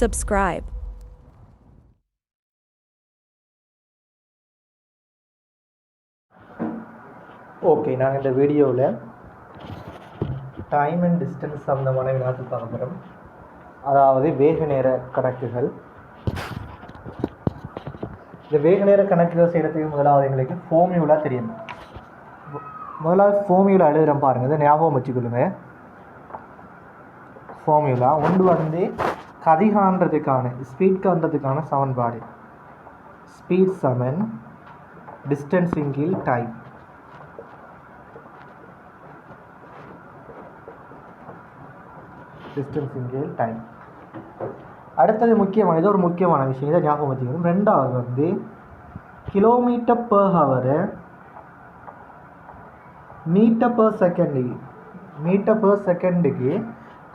Subscribe. Okay, நாங்கள் இந்த வீடியோவில் டைம் அண்ட் டிஸ்டன்ஸ் சம்மந்தமான வினாக்கள் பார்க்க போகிறோம். அதாவது வேக நேர கணக்குகள். இந்த வேக நேர கணக்குகள் செய்கிறதுக்கு முதலாவது எங்களுக்கு ஃபார்முலா தெரியும். முதலாவது ஃபார்முலா எழுதுகிறோம் பாருங்கள், இதை ஞாபகம் வச்சுக்கொள்ளுங்க. ஃபார்முலா ஒன்று வந்து கதிகான்றதுக்கான ஸ்பீட் காண்றதுக்கான சமன்பாடு. ஸ்பீட் சமன் டிஸ்டன்ஸ் இன்கீழ் டைம். டிஸ்டன்ஸ் இன்கீழ் டைம். அடுத்தது முக்கியமான, இது ஒரு முக்கியமான விஷயம், இதை ஞாபகம் வச்சுக்கணும். ரெண்டாவது வந்து கிலோமீட்டர் பர் ஹவரை மீட்டர் பர் செகண்டுக்கு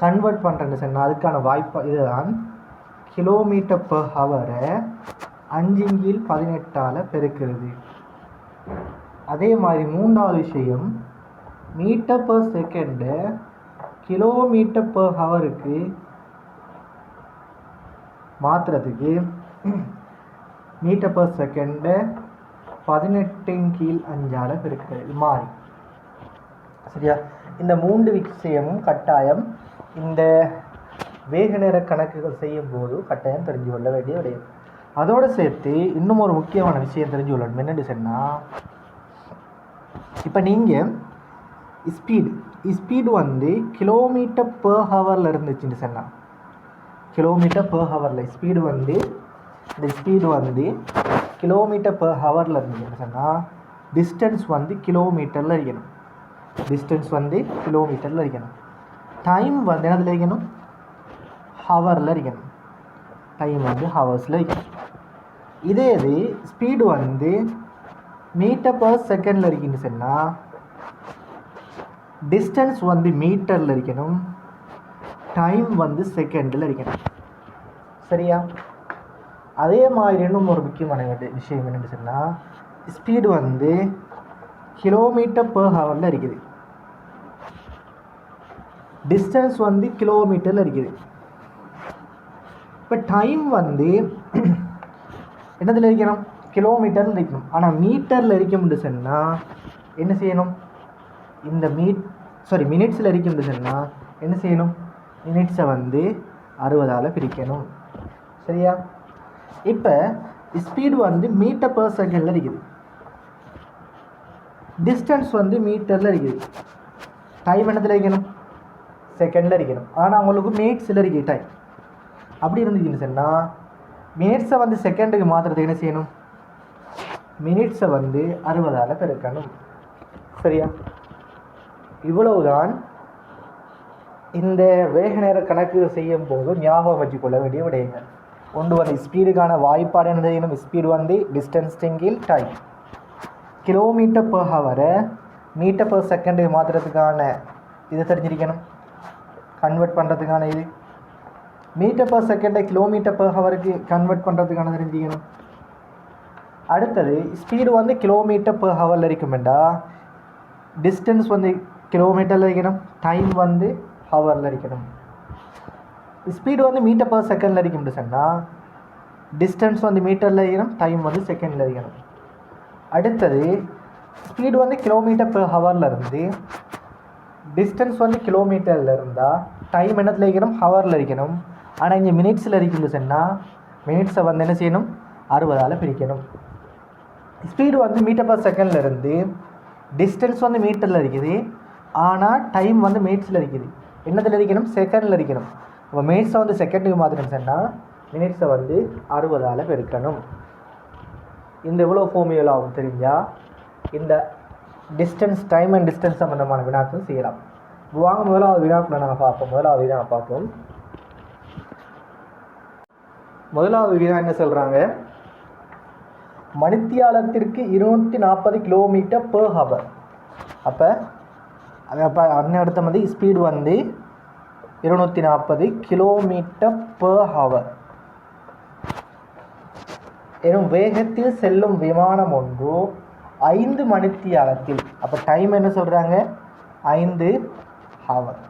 கன்வெர்ட் பண்ணுறேன்னு சொன்னால் அதுக்கான வாய்ப்பு இதுதான். கிலோமீட்டர் பர் ஹவரை 5/18 பெருக்கிறது. அதே மாதிரி மூன்றாவது விஷயம், metre per second kilometre per ஹவருக்கு மாற்றுறதுக்கு மீட்டர் பர் செகண்டை 18/5 பெருக்கிறது மாறி. சரியா? இந்த மூன்று விஷயமும் கட்டாயம் இந்த வேக நேர கணக்குகள் செய்யும் போது கட்டாயம் தெரிஞ்சு கொள்ள வேண்டிய விடயம். அதோடு சேர்த்து இன்னும் ஒரு முக்கியமான விஷயம் தெரிஞ்சு கொள்ளணும். என்னென்னு சொன்னால், இப்போ நீங்கள் ஸ்பீடு வந்து கிலோமீட்டர் பர் ஹவரில் இருந்துச்சுன்னு சொன்னால், கிலோமீட்டர் பர் ஹவரில் ஸ்பீடு வந்து கிலோமீட்டர் பர் ஹவரில் இருந்துச்சுன்னு சொன்னால் டிஸ்டன்ஸ் வந்து கிலோமீட்டரில் இருக்கணும். டைம் வந்து என்னதில் இருக்கணும்? ஹவரில் இருக்கணும். டைம் வந்து ஹவர்ஸில் இருக்கணும். இதே இது ஸ்பீடு வந்து மீட்டர் பர் செகண்டில் இருக்குன்னு சொன்னால் டிஸ்டன்ஸ் வந்து மீட்டரில் இருக்கணும். டைம் வந்து செகண்டில் இருக்கணும். சரியா? அதே மாதிரி இன்னும் ஒரு முக்கியமான விஷயம் என்னென்னு சொன்னால், ஸ்பீடு வந்து கிலோமீட்டர் பர் ஹவரில் இருக்குது, டிஸ்டன்ஸ் வந்து கிலோமீட்டரில் இருக்குது. இப்போ டைம் வந்து என்னதில் இருக்கணும்? கிலோமீட்டரில் இருக்கணும். ஆனால் மீட்டரில் இருக்கும்னு சொன்னால் என்ன செய்யணும்? இந்த மினிட்ஸில் இருக்கும்னு சொன்னால் என்ன செய்யணும்? மினிட்ஸை வந்து 60ஆல் பிரிக்கணும். சரியா? இப்போ ஸ்பீடு வந்து மீட்டர் பர் செகண்டில் இருக்குது, டிஸ்டன்ஸ் வந்து மீட்டரில் இருக்குது, டைம் என்னத்தில் இருக்கணும்? செகண்டில் இருக்கணும். ஆனால் உங்களுக்கு மினிட்ஸில் இருக்குது டைம். அப்படி இருந்துச்சுன்னு சொன்னால் மினிட்ஸை வந்து செகண்டுக்கு மாற்றுறதுக்கு என்ன செய்யணும்? மினிட்ஸை வந்து 60ஆல் பெருக்கணும். சரியா? இவ்வளவுதான் இந்த வேக நேர கணக்கு செய்யும் போது ஞாபகம் வச்சுக்கொள்ள வேண்டிய விடயங்கள். ஒன்று வந்து ஸ்பீடுக்கான வாய்ப்பாடு என்ன செய்யணும்? ஸ்பீடு வந்து டிஸ்டன்ஸ் இன்கீழ் டைம். கிலோமீட்டர் பர் ஹவரை மீட்டர் பர் செகண்டுக்கு மாற்றுறதுக்கான இது தெரிஞ்சிருக்கணும், கன்வெர்ட் பண்ணுறதுக்கான இது. மீட்டர் பர் செகண்டை கிலோமீட்டர் பர் ஹவருக்கு கன்வெர்ட் பண்ணுறதுக்கான தெரிஞ்சிக்கணும். அடுத்தது ஸ்பீடு வந்து கிலோமீட்டர் பர் ஹவரில் இருக்குமெண்டா டிஸ்டன்ஸ் வந்து கிலோமீட்டரில் இருக்கணும், டைம் வந்து ஹவரில் இருக்கணும். ஸ்பீடு வந்து மீட்டர் பர் செகண்டில் இருக்கும்னு சொன்னால் டிஸ்டன்ஸ் வந்து மீட்டரில் இருக்கணும், டைம் வந்து செகண்டில் இருக்கணும். அடுத்தது ஸ்பீடு வந்து கிலோமீட்டர் பர் ஹவரில் இருந்து டிஸ்டன்ஸ் வந்து கிலோமீட்டரில் இருந்தால் டைம் என்னத்தில் இருக்கணும்? ஹவரில் இருக்கணும். ஆனால் இங்கே மினிட்ஸில் இருக்கும்னு சொன்னால் மினிட்ஸை வந்து என்ன செய்யணும்? 60ஆல் பிரிக்கணும். ஸ்பீடு வந்து மீட்டர் பர் செகண்டில் இருந்து டிஸ்டன்ஸ் வந்து மீட்டரில் இருக்குது, ஆனால் டைம் வந்து மினிட்ஸில் இருக்குது. என்னத்தில் இருக்கணும்? செகண்டில் இருக்கணும். அப்போ மினிட்ஸை வந்து செகண்டுக்கு மாற்றணும்னு சொன்னால் மினிட்ஸை வந்து 60ஆல் பெருக்கணும். இந்த இவ்வளோ ஃபார்முலாவும் தெரிஞ்சால் இந்த டைம் அண்ட் டிஸ்டன்ஸ் சம்பந்தமான வினாக்கள் செய்யலாம். வாங்க முதலாவது வினாக்களை நாங்கள் பார்ப்போம். முதலாவது வினா என்ன சொல்கிறாங்க? மணித்தியாலத்திற்கு 240 கிலோமீட்டர் பர் ஹவர். அப்போ அடுத்த வந்து ஸ்பீடு வந்து 240 கிலோமீட்டர் பர் ஹவர் எனும் வேகத்தில் செல்லும் விமானம் ஒன்று 5 மணித்தியாலத்தில், அப்போ டைம் என்ன சொல்கிறாங்க? 5 ஹவர்.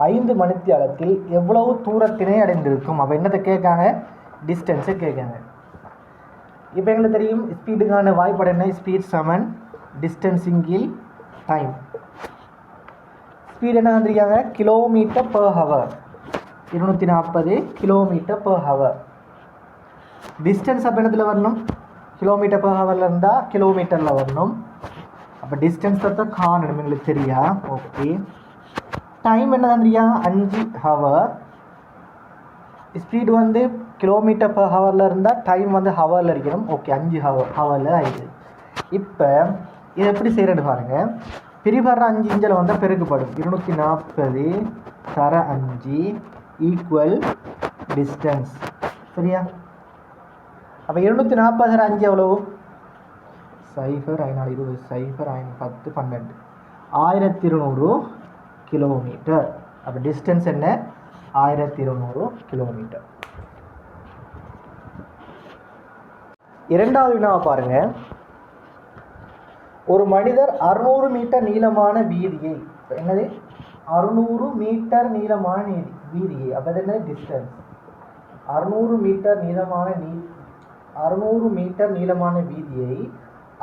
5 மணித்தியாலத்தில் எவ்வளவு தூரத்தினை அடைந்திருக்கும். அப்போ என்னத்தை கேட்காங்க? டிஸ்டன்ஸை கேட்காங்க. இப்போ எங்களுக்கு தெரியும் ஸ்பீடுக்கான வாய்ப்பாடு என்ன? ஸ்பீட் சமன் டிஸ்டன்ஸிங்கில் டைம். ஸ்பீட் என்ன வந்திருக்காங்க? Kilometre per hour. 240 kilometre per hour. Distance அப்போ என்னத்தில் வரணும்? கிலோமீட்டர் per ஹவரில் இருந்தால் கிலோமீட்டரில் வரணும். அப்போ டிஸ்டன்ஸ் தான் காணணும் எங்களுக்கு தெரியா. ஓகே, டைம் என்ன தந்திருக்காங்க? 5 ஹவர். ஸ்பீடு வந்து கிலோமீட்டர் per ஹவரில் இருந்தால் டைம் வந்து ஹவரில் இருக்கணும். ஓகே, 5 ஹவரில் ஆயிடுது. இப்போ இதை எப்படி செய்கிறேன்னு பாருங்கள். பிரிவர 5 இன்ச்சில் வந்தால் பெருக்கப்படும். 240 தர 5 ஈக்குவல் டிஸ்டன்ஸ். சரியா? அப்போ 240 தர 5 எவ்வளவு? 0 5 20 0 10 12 1200 கிலோமீட்டர். அப்போ டிஸ்டன்ஸ் என்ன? 1200 கிலோமீட்டர். இரண்டாவது வினாவை பாருங்க. ஒரு மனிதர் 600 மீட்டர் நீளமான வீதியை, என்னது 600 மீட்டர் நீளமான வீதியை, அப்போ என்ன டிஸ்டன்ஸ்? 600 மீட்டர் நீளமான வீதியை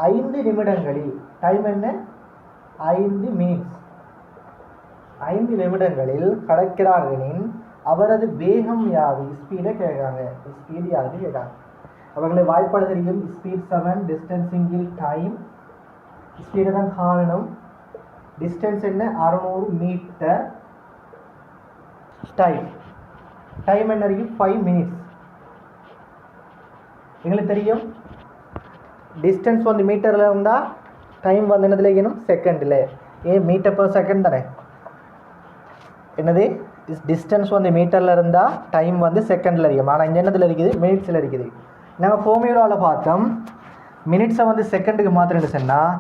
5 நிமிடங்களில், டைம் என்ன? 5 மினிட்ஸ், 5 நிமிடங்களில் கடக்கிறார்களின் அவரது வேகம் யாது? ஸ்பீடை கேட்காங்க. ஸ்பீடு யாது கேட்காங்க. அவர்களை வாய்ப்பாடு தெரியும். ஸ்பீட் சமன் டிஸ்டன்ஸிங்கில் டைம். ஸ்பீடை தான் காணணும். டிஸ்டன்ஸ் என்ன? 600 மீட்டர். டைம் என்ன இருக்கும்? 5 மினிட்ஸ். எங்களுக்கு தெரியும் டிஸ்டன்ஸ் வந்து மீட்டரில் இருந்தால் டைம் வந்து என்னதில் இருக்கணும்? செகண்டில். ஏன் மீட்டர் per செகண்ட் தானே. என்னது? டிஸ்டன்ஸ் வந்து மீட்டரில் இருந்தால் டைம் வந்து செகண்டில் இருக்கும். ஆனால் இங்கே என்னதில் இருக்குது? மினிட்ஸில் இருக்குது. நாங்கள் ஃபார்முலாவில் பார்த்தோம், மினிட்ஸை வந்து செகண்டுக்கு மாத்திரம் சொன்னால்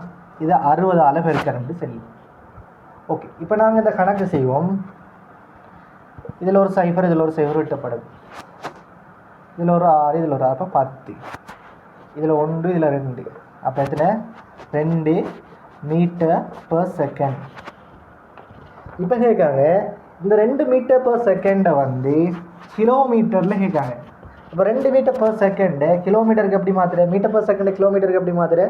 இதை 60ஆல் பெருக்கணும்னு சரி. ஓகே, இப்போ நாங்கள் இந்த கணக்கு செய்வோம். இதில் ஒரு 0 இதில் ஒரு 0 விட்டப்படும். இதில் ஒரு 6 இதில் ஒரு 6, அப்போ 10. இதில் 1 இதில் 2, அப்போ எத்தனை? 2 மீட்டர் per செகண்ட். இப்போ கேட்காங்க இந்த 2 மீட்டர் per செகண்டை வந்து கிலோமீட்டரில் கேட்காங்க. இப்போ 2 மீட்டர் per செகண்டு கிலோமீட்டருக்கு எப்படி மாற்றுற? மீட்டர் per செகண்டு கிலோமீட்டருக்கு எப்படி மாற்றுற?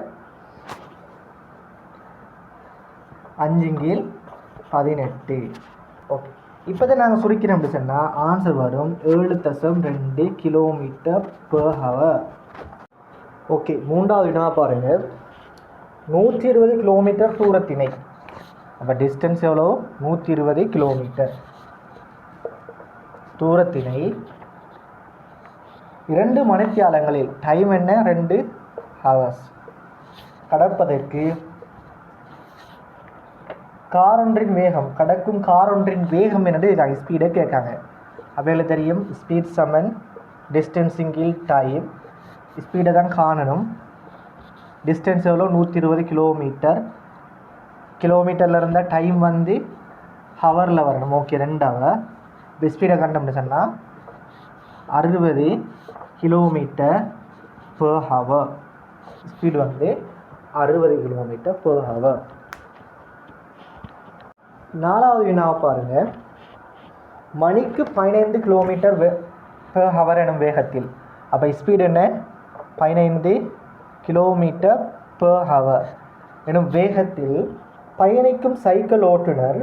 5/18. ஓகே, இப்போ தான் நாங்கள் சுருக்கிறோம் அப்படி சொன்னால் ஆன்சர் வரும் 7.2 கிலோமீட்டர் per ஹவர். ஓகே, மூன்றாவது வினா பாருங்கள். 120 கிலோமீட்டர் தூரத்தினை, அப்போ டிஸ்டன்ஸ் எவ்வளோ? 120 கிலோமீட்டர் தூரத்தினை 2 மணித்தியாலங்களில், டைம் என்ன? 2 ஹவர்ஸ் கடப்பதற்கு காரொன்றின் வேகம், கடக்கும் காரொன்றின் வேகம் என்னது? ஸ்பீடை கேட்காங்க. அவையில் தெரியும் ஸ்பீட் சமன் டிஸ்டன்ஸிங்கில் டைம். ஸ்பீடை தான் காணணும். டிஸ்டன்ஸ் எவ்வளோ? 120 கிலோமீட்டர். கிலோமீட்டரில் இருந்தால் டைம் வந்து ஹவரில் வரணும். Okay, 2 hour. இப்போ ஸ்பீடை கண்டோம்னு சொன்னால் 60 கிலோமீட்டர் per ஹவர். ஸ்பீடு வந்து 60 கிலோமீட்டர் per ஹவர். நாலாவது வினாவை பாருங்கள். மணிக்கு 15 கிலோமீட்டர் per ஹவர் எனும் வேகத்தில், அப்போ ஸ்பீடு என்ன? 15 கிலோமீட்டர் per ஹவர் எனும் வேகத்தில் பயணிக்கும் சைக்கிள் ஓட்டுநர்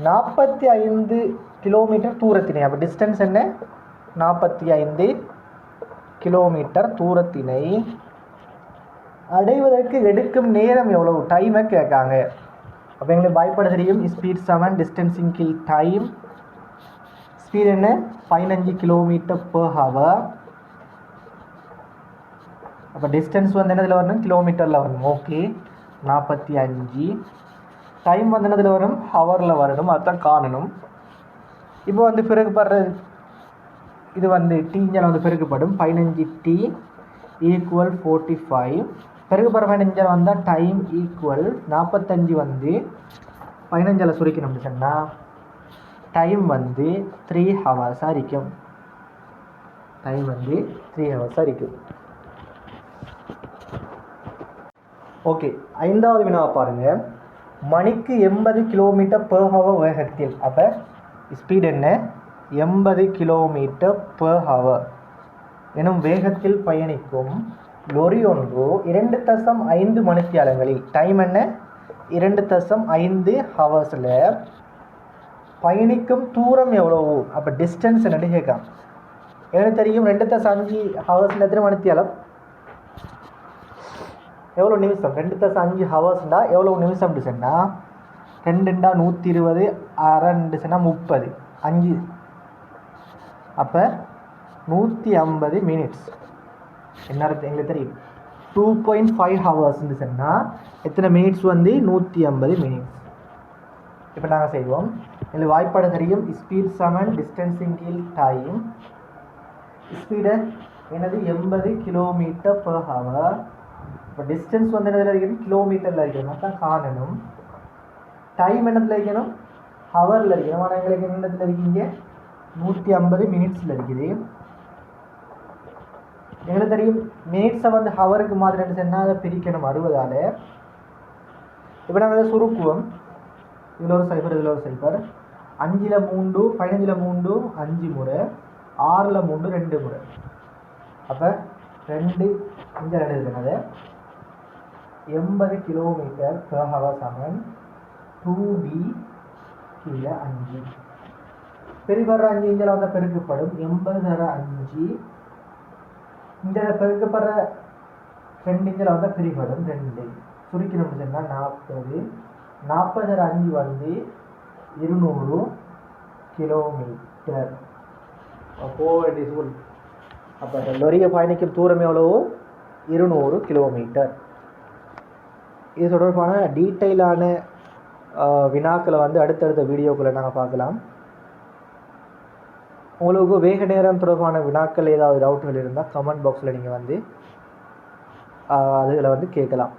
45 கிலோமீட்டர் தூரத்தினை, அப்போ டிஸ்டன்ஸ் என்ன? 45 கிலோமீட்டர் தூரத்தினை அடைவதற்கு எடுக்கும் நேரம் எவ்வளவு? டைமை கேட்காங்க. அப்போ எங்களுக்கு வாய்ப்பாடு தெரியும். ஸ்பீட் சமன் டிஸ்டன்ஸிங்கில் டைம். ஸ்பீட் என்ன? 15 கிலோமீட்டர் per ஹவர். அப்போ டிஸ்டன்ஸ் வந்து என்னதில் வரணும்? கிலோமீட்டரில் வரணும். ஓகே, 45. டைம் வந்து என்னதில் வரும்? ஹவரில் வரணும். அதுதான் காணணும். இப்போ வந்து பிறகுப்படுற இது வந்து டீஞ்சல் வந்து பெருக்கப்படும். 15t equal 45. பெருகுப்படுற 15 வந்தால் டைம் ஈக்குவல் 45 வந்து 15 சுருக்கணும் சொன்னால் டைம் வந்து 3 ஹவர்ஸாக இருக்கும். டைம் வந்து 3 ஹவர்ஸாக இருக்கும். ஓகே, ஐந்தாவது வினாவை பாருங்கள். மணிக்கு 80 கிலோமீட்டர் per ஹவர் வேகத்தில், அப்போ ஸ்பீட் என்ன 80 km/h எனும் வேகத்தில் பயணிக்கும் லொரி ஒன்று 2.5 மணித்தியாலங்களில் டைம் என்ன 2.5 ஹவர்ஸில் பயணிக்கும் தூரம் எவ்வளவு? அப்போ டிஸ்டன்ஸ் என்னன்னு கேட்காம். எனக்கு தெரியும் 2.5 ஹவர்ஸில் எத்தனை மணித்தியாலம் எவ்வளோ நிமிஷம்? 2.5 ஹவர்ஸ்னா எவ்வளோ நிமிஷம் சொன்னால் 2 120 2 சொன்னால் 30 5 அப்போ 150 மினிட்ஸ். என்ன எங்களுக்கு தெரியும் 2.5 ஹவர்ஸ்ன்னு சொன்னால் எத்தனை மினிட்ஸ் வந்து 150 மினிட்ஸ். இப்போ நாங்கள் செய்வோம். எங்களுக்கு வாய்ப்பாடு தெரியும் ஸ்பீட் சமன் டிஸ்டன்ஸின் கீழ் டைம். ஸ்பீடை என்னது 80 km/h. இப்போ டிஸ்டன்ஸ் வந்து என்னதில் இருக்கணும் கிலோமீட்டரில் இருக்கணும் தான் காணணும். டைம் என்னத்தில் இருக்கணும் ஹவரில் இருக்கணும். ஆனால் எங்களுக்கு என்னத்தில் இருக்கீங்க 150 மினிட்ஸில் இருக்குது. எங்களுக்கு தெரியும் மினிட்ஸை வந்து ஹவருக்கு மாதிரி என்ன சொன்னால் அதை பிரிக்கணும் 60ஆல். இப்போ நாங்கள் அதை சுருக்குவோம். இதில் ஒரு சைபர் இதில் ஒரு சைபர் 5ல் 3 15ல் 3 5 முறை 6ல் 3 2 முறை. அப்போ 2 இந்த 2 இருக்கிறது 80 km/h சமன் 2D கீழே 5 பெருக்கப்படுற 5 இதில் வந்து பெருக்கப்படும் 80/5 இந்த பெருக்கப்படுற 2 இதில் வந்து பிரிப்படும் 2 சுருக்கணும் சொன்னால் 40 40/5 வந்து 200 கிலோமீட்டர். போக வேண்டிய சூழ். அப்போ லொரியை பயணிக்கும் தூரம் எவ்வளவோ 200 கிலோமீட்டர். இது தொடர்பான டீட்டெயிலான வினாக்களை வந்து அடுத்தடுத்த வீடியோக்களை நாங்கள் பார்க்கலாம். உங்களுக்கு வேக நேரம் தொடர்பான வினாக்கள் ஏதாவது டவுட்டுகள் இருந்தால் கமெண்ட் பாக்ஸில் நீங்கள் வந்து அதில் வந்து கேட்கலாம்.